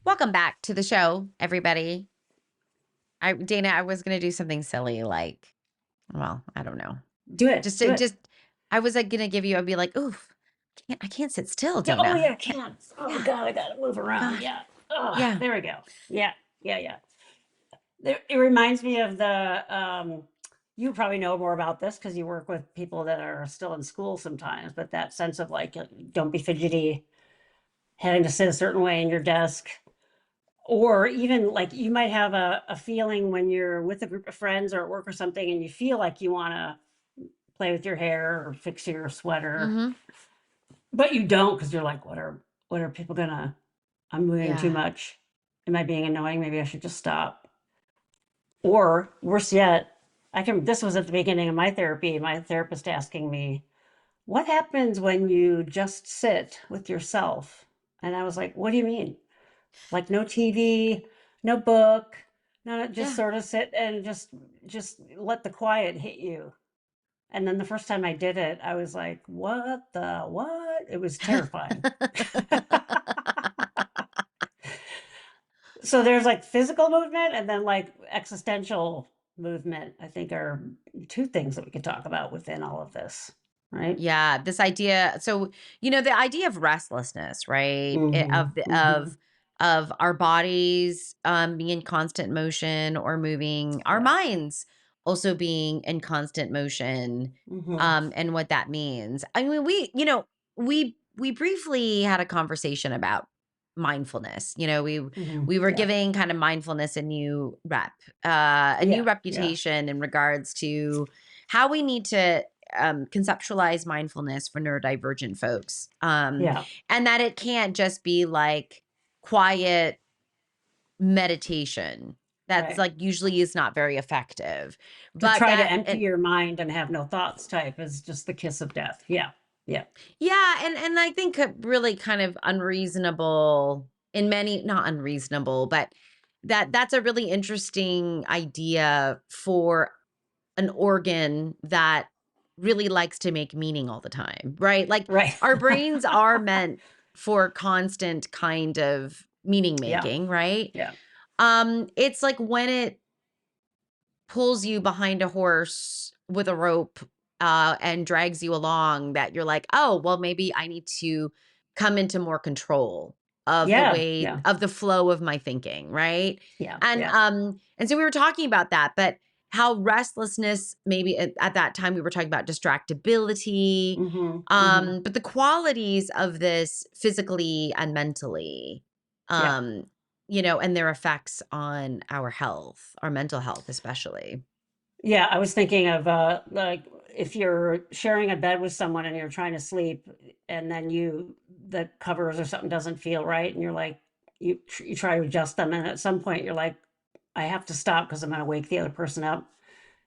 Welcome back to the show, everybody. Dana, I was gonna do something silly like, well, I don't know. Do it. I was like gonna give you. I'd be like, oof, I can't sit still, Yeah, oh Dana. yeah, I can't. Oh Yeah, God, I gotta move around. God, Yeah. Oh, yeah. there we go. Yeah, yeah. It reminds me of the you probably know more about this because you work with people that are still in school sometimes, but that sense of like don't be fidgety, having to sit a certain way in your desk. Or even like you might have a feeling when you're with a group of friends or at work or something and you feel like you want to play with your hair or fix your sweater, Mm-hmm. but you don't because you're like, what are people gonna, I'm moving too Yeah. much. Am I being annoying? Maybe I should just stop. Or worse yet, this was at the beginning of my therapy, my therapist asking me, what happens when you just sit with yourself? And I was like, what do you mean? Like no TV, no book, no, just Yeah. sort of sit and just let the quiet hit you. And then the first time I did it, I was like, what? It was terrifying. So there's like physical movement and then like existential movement, I think are two things that we could talk about within all of this, right? Yeah, this idea. So, the idea of restlessness, right? Mm-hmm. Mm-hmm. Of our bodies being in constant motion or moving, our Yeah. minds also being in constant motion, Mm-hmm. and what that means. I mean, we briefly had a conversation about mindfulness. Mm-hmm. We were Yeah. giving kind of mindfulness a new Yeah. Yeah. reputation in regards to how we need to conceptualize mindfulness for neurodivergent folks. Yeah. And that it can't just be like quiet meditation. That's Right. like usually is not very effective. To But try to empty your mind and have no thoughts type is just the kiss of death. Yeah. Yeah. yeah, and I think really kind of unreasonable in many, not unreasonable, but that's a really interesting idea for an organ that really likes to make meaning all the time, right? Like Right. our brains are meant for constant kind of meaning Yeah. making, right? Yeah. It's like when it pulls you behind a horse with a rope and drags you along that you're like, "Oh, well maybe I need to come into more control of the Yeah. way Yeah. of the flow of my thinking," right? Yeah. And Yeah. and so we were talking about that, but how restlessness maybe at that time we were talking about distractibility, Mm-hmm. Mm-hmm. but the qualities of this physically and mentally, Yeah. um and their effects on our health, our mental health especially. Yeah. I was thinking of like if you're sharing a bed with someone and you're trying to sleep and then the covers or something doesn't feel right and you're like you try to adjust them and at some point you're like I have to stop because I'm going to wake the other person up.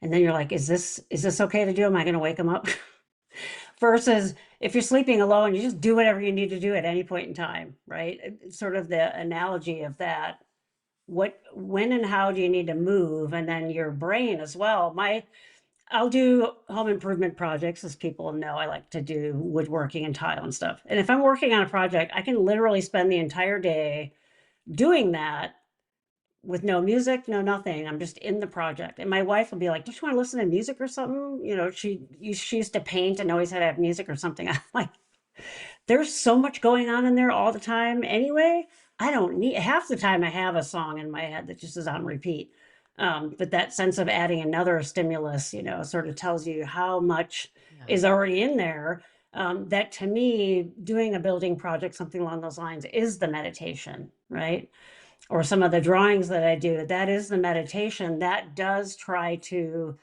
And then you're like, is this okay to do? Am I going to wake them up? Versus if you're sleeping alone, you just do whatever you need to do at any point in time, right? It's sort of the analogy of that. When and how do you need to move? And then your brain as well. I'll do home improvement projects, as people know. I like to do woodworking and tile and stuff. And if I'm working on a project, I can literally spend the entire day doing that with no music, no nothing. I'm just in the project. And my wife will be like, "Do you want to listen to music or something?" She used to paint and always had to have music or something. I'm like, there's so much going on in there all the time anyway. I don't need half the time I have a song in my head that just is on repeat. But that sense of adding another stimulus, sort of tells you how much Yeah. is already in there. That to me, doing a building project, something along those lines, is the meditation, right? Or some of the drawings that I do, that is the meditation that does try to.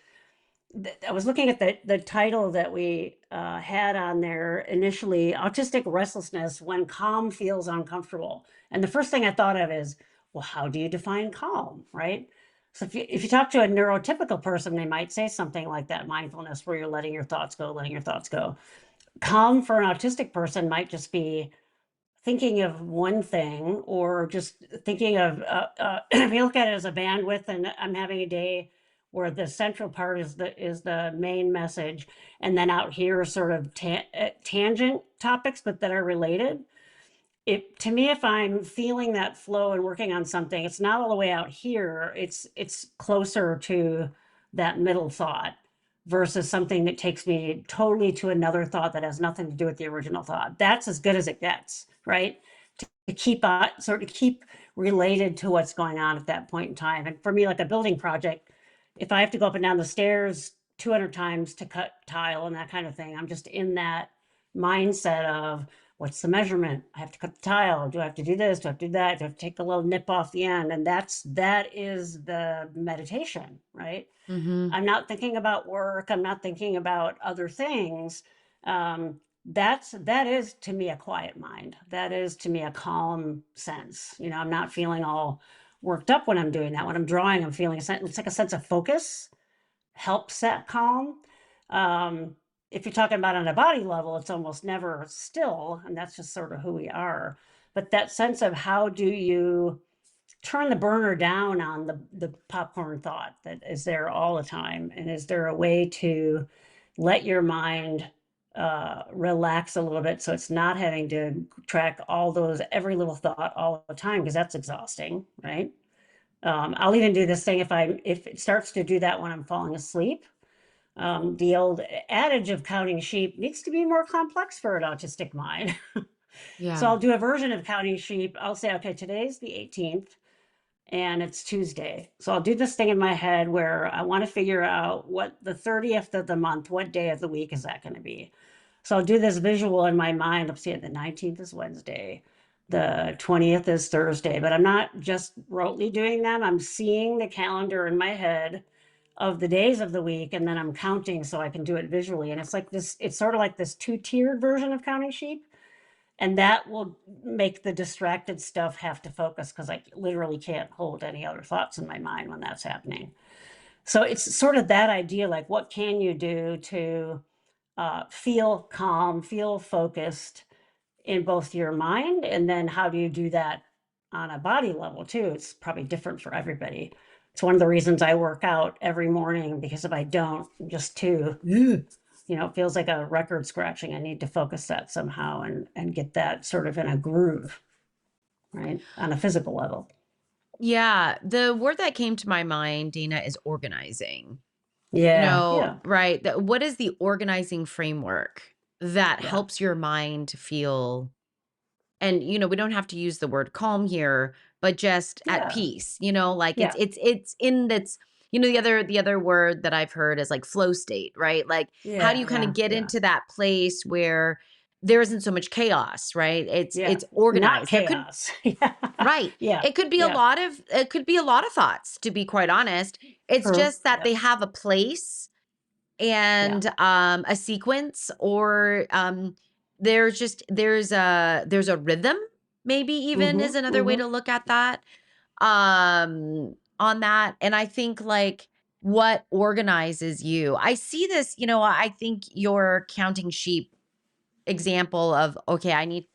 I was looking at the title that we had on there initially, autistic restlessness when calm feels uncomfortable. And the first thing I thought of is, well, how do you define calm, right? So if you talk to a neurotypical person, they might say something like that mindfulness, where you're letting your thoughts go. Calm for an autistic person might just be thinking of one thing or just thinking of, if you look at it as a bandwidth, and I'm having a day where the central part is the main message, and then out here are sort of tangent topics, but that are related. To me, if I'm feeling that flow and working on something, it's not all the way out here. It's closer to that middle thought versus something that takes me totally to another thought that has nothing to do with the original thought. That's as good as it gets, right? To keep sort of keep related to what's going on at that point in time. And for me, like a building project, if I have to go up and down the stairs 200 times to cut tile and that kind of thing, I'm just in that mindset of, what's the measurement? I have to cut the tile. Do I have to do this? Do I have to do that? Do I have to take the little nip off the end? And that is the meditation, right? Mm-hmm. I'm not thinking about work. I'm not thinking about other things. That is to me a quiet mind. That is to me a calm sense. I'm not feeling all worked up when I'm doing that. When I'm drawing, I'm feeling it's like a sense of focus, helps that calm. If you're talking about on a body level, it's almost never still, and that's just sort of who we are. But that sense of how do you turn the burner down on the popcorn thought that is there all the time, and is there a way to let your mind relax a little bit so it's not having to track every little thought all the time, because that's exhausting, right? I'll even do this thing if it starts to do that when I'm falling asleep. The old adage of counting sheep needs to be more complex for an autistic mind. So Yeah. I'll do a version of counting sheep. I'll say, okay, today's the 18th and it's Tuesday. So I'll do this thing in my head where I want to figure out what the 30th of the month, what day of the week is that going to be? So I'll do this visual in my mind. I'll see it, the 19th is Wednesday. The 20th is Thursday, but I'm not just rotely doing them. I'm seeing the calendar in my head of the days of the week, and then I'm counting so I can do it visually. And it's sort of like this two-tiered version of counting sheep. And that will make the distracted stuff have to focus, because I literally can't hold any other thoughts in my mind when that's happening. So it's sort of that idea, like, what can you do to feel calm, feel focused in both your mind, and then how do you do that on a body level too? It's probably different for everybody. It's one of the reasons I work out every morning, because if I don't, I'm just too, it feels like a record scratching. I need to focus that somehow and get that sort of in a groove, right? On a physical level. Yeah. The word that came to my mind, Dina, is organizing. Yeah, yeah, Right. What is the organizing framework that yeah, helps your mind feel, and we don't have to use the word calm here, but just at yeah, peace, like it's yeah, it's it's in that's the other word that I've heard is like flow state, right? Like how do yeah, you kind of yeah, get yeah, into that place where there isn't so much chaos, right? It's yeah. it's Not organized. There could chaos. Yeah, Right. yeah, It could be a yeah. lot of it could be a lot of thoughts, to be quite honest. It's True. just that Yeah, they have a place yeah. and a sequence, or there's a rhythm, maybe, even, is Mm-hmm. another way Mm-hmm. to look at that, on that. And I think, like, what organizes you, I see this, I think your counting sheep example of, okay, I need,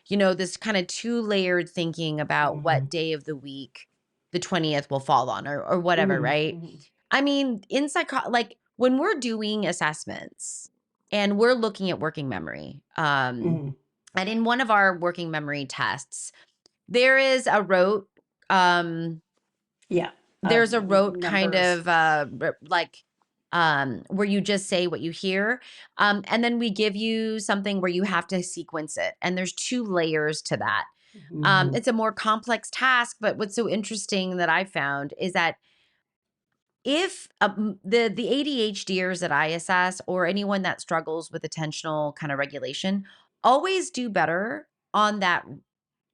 this kind of two-layered thinking about Mm-hmm. what day of the week the 20th will fall on, or whatever, Mm-hmm. right? Mm-hmm. I mean, in like when we're doing assessments and we're looking at working memory, Mm-hmm. and in one of our working memory tests, there is a rote, um, Yeah. there's a rote kind Numbers. of like where you just say what you hear, and then we give you something where you have to sequence it, and there's two layers to that. Mm-hmm. It's a more complex task, but what's so interesting that I found is that if the ADHDers that I assess, or anyone that struggles with attentional kind of regulation, always do better on that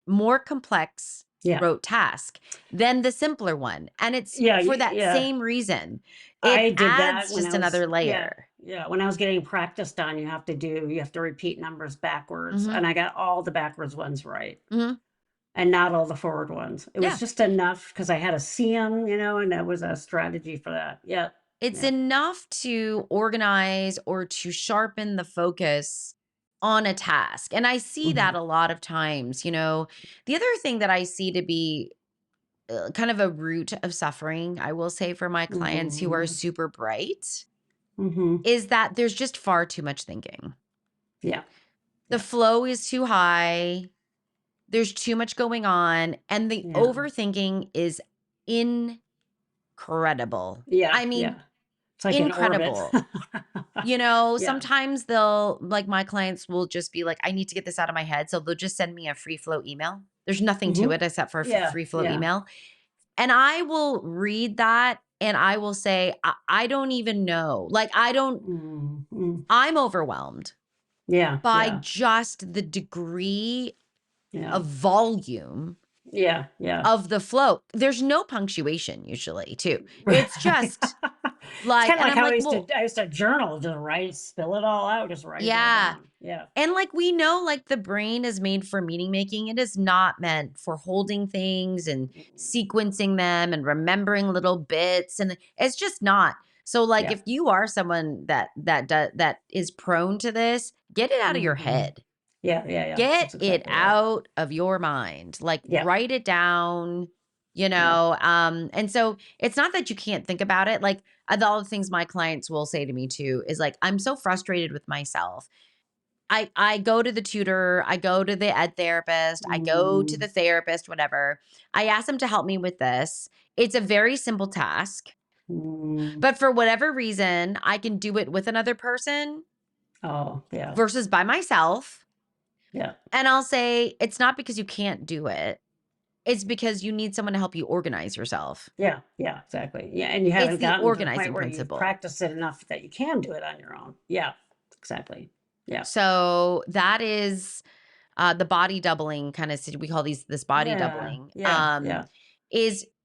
more complex Yeah. rote task than the simpler one. And it's Yeah. for that Yeah. same reason. It I did that adds when just I was, another yeah, layer. yeah, when I was getting practice done, you have to repeat numbers backwards. Mhm. And I got all the backwards ones right Mhm. and not all the forward ones. It was Yeah. just enough because I had to see them, and that was a strategy for that. Yeah. It's Yeah. enough to organize or to sharpen the focus on a task. And I see that Mhm. a lot of times, The other thing that I see to be kind of a root of suffering, I will say for my clients who are Mhm. super bright, Mhm. is that there's just far too much thinking. Yeah. The Yeah. flow is too high. There's too much going on. And the Yeah. overthinking is incredible. Yeah. I mean, Yeah. It's like an orbit. incredible. Yeah. Sometimes my clients will just be like, I need to get this out of my head. So they'll just send me a free flow email. There's nothing to Mhm. it except for a Yeah. free flow Yeah. email. And I will read that and I will say, I don't even know. Mhm. I'm overwhelmed Yeah. by Yeah. just the degree Yeah. of volume Yeah. Yeah. of the flow. There's no punctuation usually, too. Right. It's just It's kind of and like I'm how like, well, I used to journal, just write, spill it all out, just write it all yeah. down. Yeah. And we know the brain is made for meaning making. It is not meant for holding things and Mm. sequencing them and remembering little bits. And it's just not. So Yeah. if you are someone that is prone to this, get it out of your Mhm. head. Yeah. Yeah. Yeah. Get That's it exactly right. out of your mind. Yeah. Write it down, Yeah. and so it's not that you can't think about it. All the things my clients will say to me too is I'm so frustrated with myself. I go to the tutor, I go to the ed therapist, I go to Mm. the therapist, whatever. I ask them to help me with this. It's a very simple task, Mm. but for whatever reason, I can do it with another person Oh, yeah. versus by myself. Yeah. And I'll say, it's not because you can't do it. It's because you need someone to help you organize yourself. Yeah. Yeah. Exactly. Yeah. And you It's haven't the gotten to the point organizing where you've principle. practiced it enough that you can do it on your own. Yeah. Exactly. Yeah. So that is the body doubling kind of we call this body Yeah. doubling Yeah. Yeah.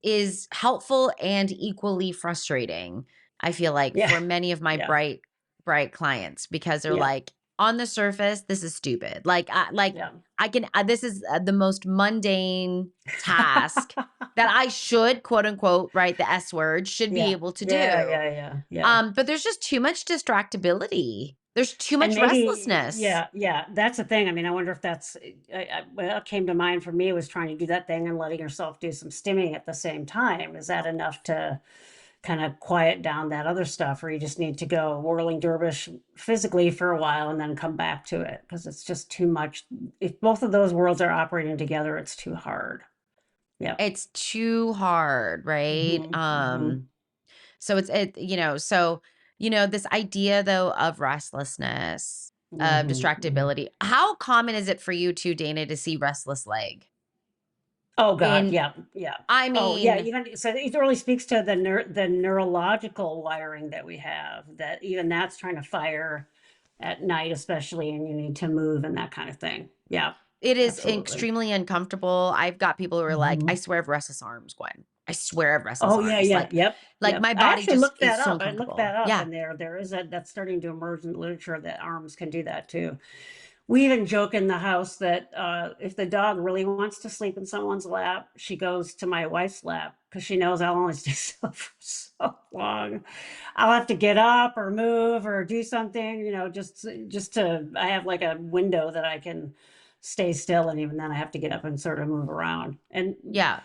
is helpful and equally frustrating. I feel like Yeah. for many of my Yeah. bright clients because they're Yeah. like on the surface this is stupid. Yeah. I can this is the most mundane task that I should quote unquote right the S word should be Yeah. able to Yeah. do. Yeah. Yeah. Yeah. But there's just too much distractibility. There's too And much maybe, restlessness. yeah, yeah, that's the thing. I mean, I wonder if that's, what came to mind for me was trying to do that thing and letting yourself do some stimming at the same time. Is that enough to kind of quiet down that other stuff, or you just need to go whirling dervish physically for a while and then come back to it? Because it's just too much. If both of those worlds are operating together, it's too hard. Yeah. It's too hard, right? Hmm. Hmm. So this idea though of restlessness, of Hmm. Hmm. distractibility. How common is it for you too, Dana, to see restless leg? Oh God, In yeah, yeah. I Oh yeah, mean, even so it really speaks to the neurological wiring that we have, that even that's trying to fire at night, especially, and you need to move and that kind of thing. Yeah, it is absolutely. extremely uncomfortable. I've got people who are like, I Hmm. swear I have restless arms, Gwen. I swear I have restless Oh yeah, arms. yeah, yep, yep. My I body actually just looked is that so up. I looked uncomfortable. that up, Yeah. and there is a that's starting to emerge in the literature that arms can do that too. We even joke in the house that if the dog really wants to sleep in someone's lap, she goes to my wife's lap because she knows I'll only stay still for so long. I'll have to get up or move or do something, just to. I have like a window that I can stay still, and even then, I have to get up and sort of move around. And Yeah.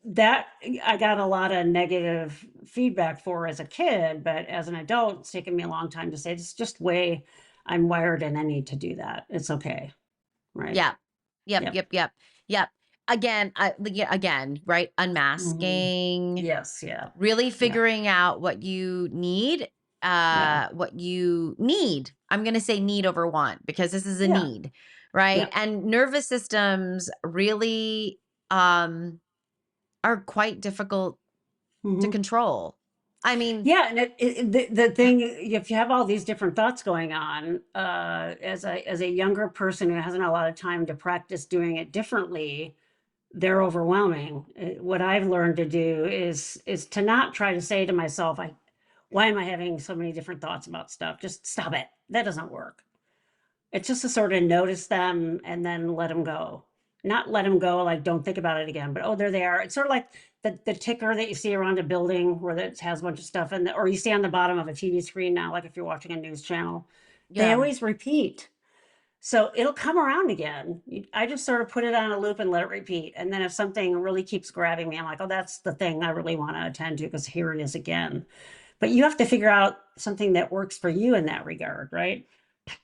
that I got a lot of negative feedback for as a kid, but as an adult, it's taken me a long time to say it's just way I'm wired and I need to do that. It's okay. Right. Yeah. Yep, Yep. yep, yep. Yep. Again, again, right? Hmm. Unmasking, Yes. Yeah. really Yeah. figuring out Yeah. what you need. I'm going to say need over want because this is a Yeah. need, right? Yeah. And nervous systems really are quite difficult to Hmm. control. I mean, Yeah. And the thing, if you have all these different thoughts going on, as a younger person who hasn't a lot of time to practice doing it differently, they're overwhelming. What I've learned to do is to not try to say to myself, why am I having so many different thoughts about stuff? Just stop it. That doesn't work. It's just to sort of notice them and then let them go. Not let them go, like don't think about it again, but oh, there they are. It's sort of like the ticker that you see around a building where it has a bunch of stuff in or you see on the bottom of a TV screen now, like if you're watching a news channel. They yeah. always repeat. So it'll come around again. I just sort of put it on a loop and let it repeat. And then if something really keeps grabbing me, I'm like, oh, that's the thing I really want to attend to because here it is again. But you have to figure out something that works for you in that regard, right?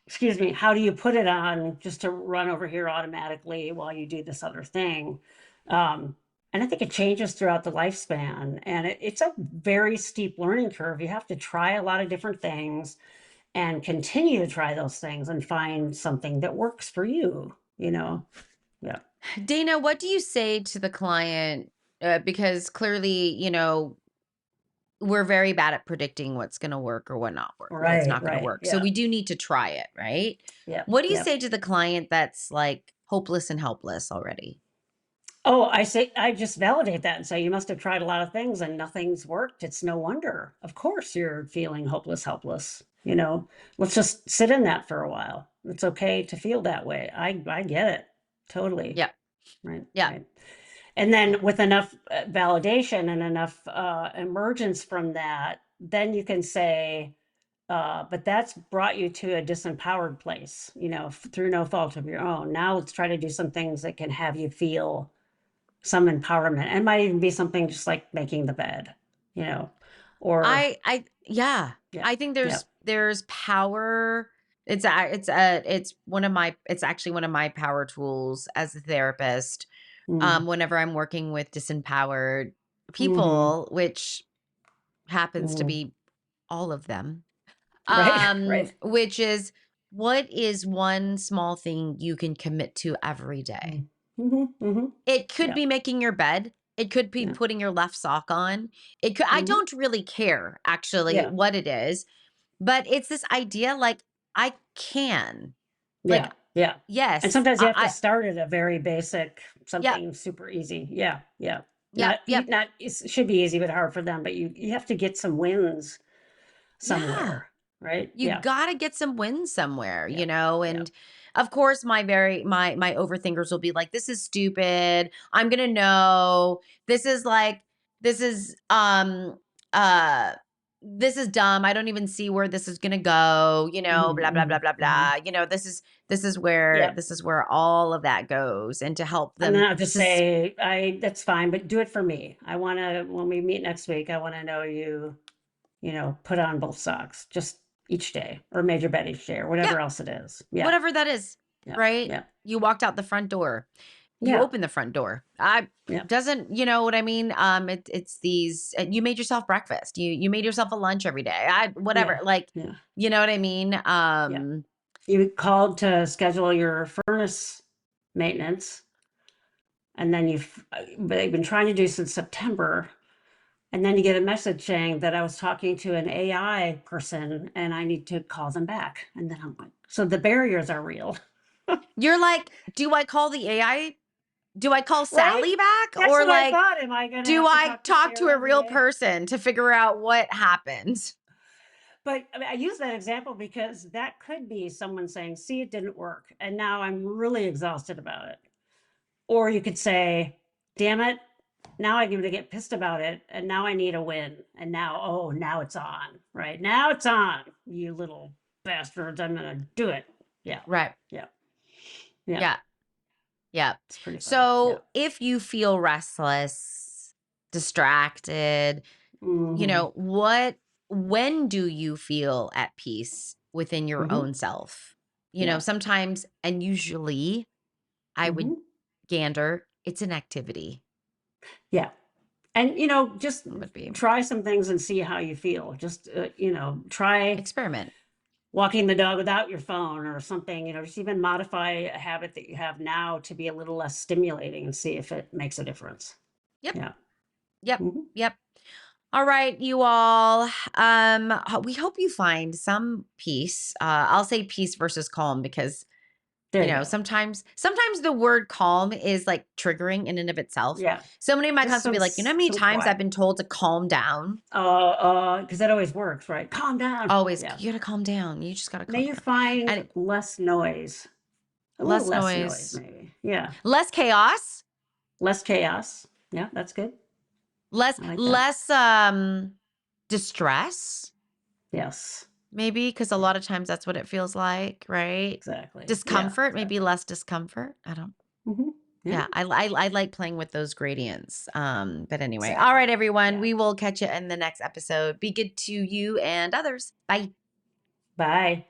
Excuse me. How do you put it on just to run over here automatically while you do this other thing? And I think it changes throughout the lifespan. And it's a very steep learning curve. You have to try a lot of different things and continue to try those things and find something that works for you, you know? Yeah. Dana, what do you say to the client? Because clearly, we're very bad at predicting what's going to work or what not work, what's Right, not going to right. work. So Yeah. we do need to try it, right? Yeah. What do you Yeah. say to the client that's like hopeless and helpless already? Oh, I just validate that and say, you must have tried a lot of things and nothing's worked. It's no wonder. Of course you're feeling hopeless, helpless. Let's just sit in that for a while. It's okay to feel that way. I get it. Totally. Yep. Right. Yep. Right. And then Yep. with enough validation and enough emergence from that, then you can say, but that's brought you to a disempowered place, through no fault of your own. Now let's try to do some things that can have you feel some empowerment. And might even be something just like making the bed, you know, or Yeah. yeah, I think yeah. there's power. It's actually one of my power tools as a therapist. Mm. Whenever I'm working with disempowered Mm-hmm. people, which happens to Mm-hmm. be all of them, Right, right. which is, what is one small thing you can commit to every day? Mm-hmm. Mm-hmm. It could Yeah, be making your bed. It could be yeah. putting your left sock on. I Mm-hmm. don't really care actually Yeah, what it is, but it's this idea like I can, like, yeah, yeah. And yes, sometimes you have to I start at a very basic, yep, something super easy. Yeah, yeah. yep, yep. Not, it should be easy, but hard for them. But you have to get some wins Yeah. somewhere, right? You Yeah, gotta get some wins somewhere, yeah, yeah. and of course my overthinkers will be like, this is stupid. I'm gonna know. This is like this is uh this is dumb. I don't even see where this is gonna go, blah blah Mm-hmm. blah blah Mm-hmm. blah. Yeah. This is where all of that goes. And to help And then them I'll just sus- say, that's fine, but do it for me. I want to, when we meet next week, I want to know put on both socks just each day or major bed each day or yeah, whatever else it is. Yeah. whatever that is, Yeah. right? Yeah. You walked out the front door. You Yeah. open the front door. I Yeah. doesn't, you know what I mean? It's these. You made yourself breakfast. You made yourself a lunch every day. Whatever. Yeah. Like, Yeah. you know what I mean? Yeah. You called to schedule your furnace maintenance, and then they've been trying to do since September. And then you get a message saying that I was talking to an AI person and I need to call them back. And then I'm like, so the barriers are real. You're like, do I call the AI? Do I call Right? Sally back, That's or what I like, thought. Am I going to do have to I talk to talk to a Sarah, the real AI? person to figure out what happened? But I mean, I use that example because that could be someone saying, see, it didn't work. And now I'm really exhausted about it. Or you could say, damn it, now I'm going to get pissed about it. And now I need a win. And now, oh, now it's on, right? Now it's on, you little bastards. I'm going to do it. Yeah. Right. Yeah. Yeah. Yeah. Yeah. It's pretty fun. Yeah. So if you feel restless, distracted, Mm-hmm. when do you feel at peace within your Mm-hmm. own self? Yeah. Sometimes, and usually I would Mm-hmm. gander, it's an activity. Yeah. And, just It would be try some things and see how you feel. Just, try experiment. walking the dog without your phone or something, just even modify a habit that you have now to be a little less stimulating and see if it makes a difference. Yep. Yeah. Yep. Hmm. Yep. All right, you all. We hope you find some peace. I'll say peace versus calm because There you go. sometimes the word calm is like triggering in and of itself. Yeah. So many of my Just clients will be like, you know how many some times I've quiet. been told to calm down? Because that always works, right? Calm down. Always, Yeah. you gotta calm down. You just gotta May calm you down. find And less noise, a little less less noise, noise, maybe. Yeah. less chaos, Less chaos. Yeah, that's good. less I like that. less distress. Yes. maybe, because a lot of times that's what it feels like, right? Exactly. Yeah, Discomfort, maybe exactly. less discomfort. I don't. Yeah, Yeah, I like playing with those gradients. But anyway, all right, exactly. everyone, Yeah. we will catch you in the next episode. Be good to you and others. Bye. Bye.